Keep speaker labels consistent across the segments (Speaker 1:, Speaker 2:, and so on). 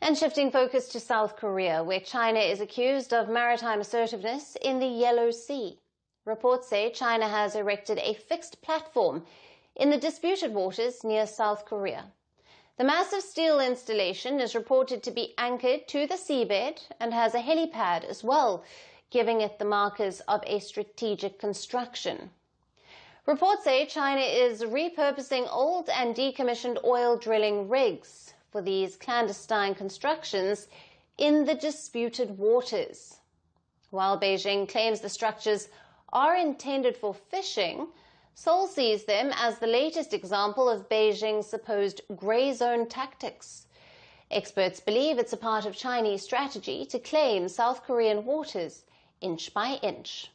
Speaker 1: And shifting focus to South Korea, where China is accused of maritime assertiveness in the Yellow Sea. Reports say China has erected a fixed platform in the disputed waters near South Korea. The massive steel installation is reported to be anchored to the seabed and has a helipad as well, giving it the markers of a strategic construction. Reports say China is repurposing old and decommissioned oil drilling rigs for these clandestine constructions in the disputed waters. While Beijing claims the structures are intended for fishing, Seoul sees them as the latest example of Beijing's supposed grey zone tactics. Experts believe it's a part of Chinese strategy to claim South Korean waters inch by inch.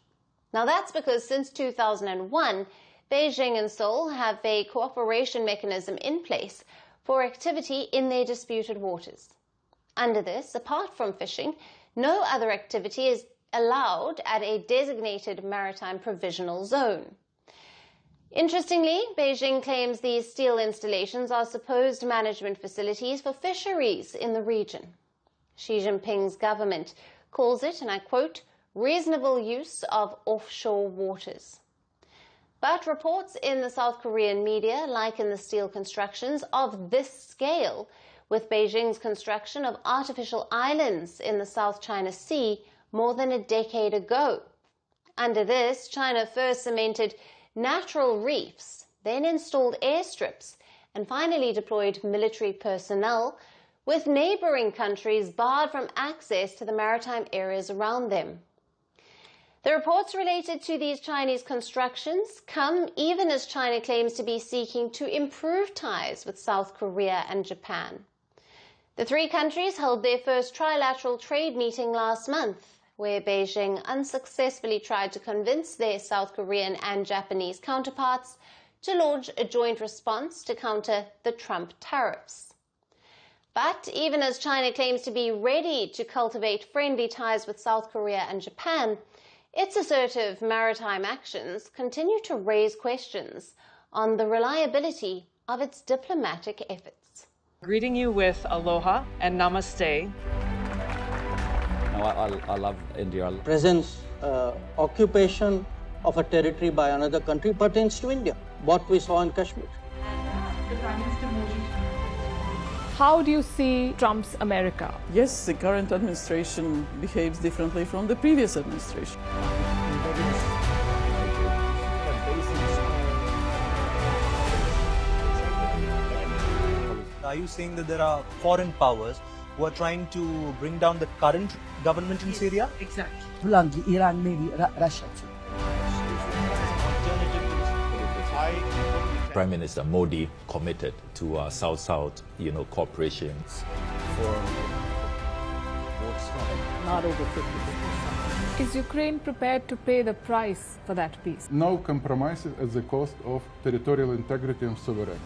Speaker 1: Now that's because since 2001, Beijing and Seoul have a cooperation mechanism in place for activity in their disputed waters. Under this, apart from fishing, no other activity is allowed at a designated maritime provisional zone. Interestingly, Beijing claims these steel installations are supposed management facilities for fisheries in the region. Xi Jinping's government calls it, and I quote, reasonable use of offshore waters. But reports in the South Korean media liken the steel constructions of this scale with Beijing's construction of artificial islands in the South China Sea more than a decade ago. Under this, China first cemented natural reefs, then installed airstrips, and finally deployed military personnel, with neighboring countries barred from access to the maritime areas around them. The reports related to these Chinese constructions come even as China claims to be seeking to improve ties with South Korea and Japan. The three countries held their first trilateral trade meeting last month, where Beijing unsuccessfully tried to convince their South Korean and Japanese counterparts to launch a joint response to counter the Trump tariffs. But even as China claims to be ready to cultivate friendly ties with South Korea and Japan, its assertive maritime actions continue to raise questions on the reliability of its diplomatic efforts.
Speaker 2: Greeting you with aloha and namaste.
Speaker 3: I love India.
Speaker 4: Presence, occupation of a territory by another country pertains to India, what we saw in Kashmir.
Speaker 5: How do you see Trump's America?
Speaker 6: Yes, the current administration behaves differently from the previous administration.
Speaker 7: Are you saying that there are foreign powers who are trying to bring down the current government in Syria?
Speaker 6: Exactly.
Speaker 8: Iran, maybe Russia too.
Speaker 3: Prime Minister Modi committed to South-South, cooperation.
Speaker 6: Not over 50%.
Speaker 5: Is Ukraine prepared to pay the price for that peace?
Speaker 9: No compromises at the cost of territorial integrity and sovereignty.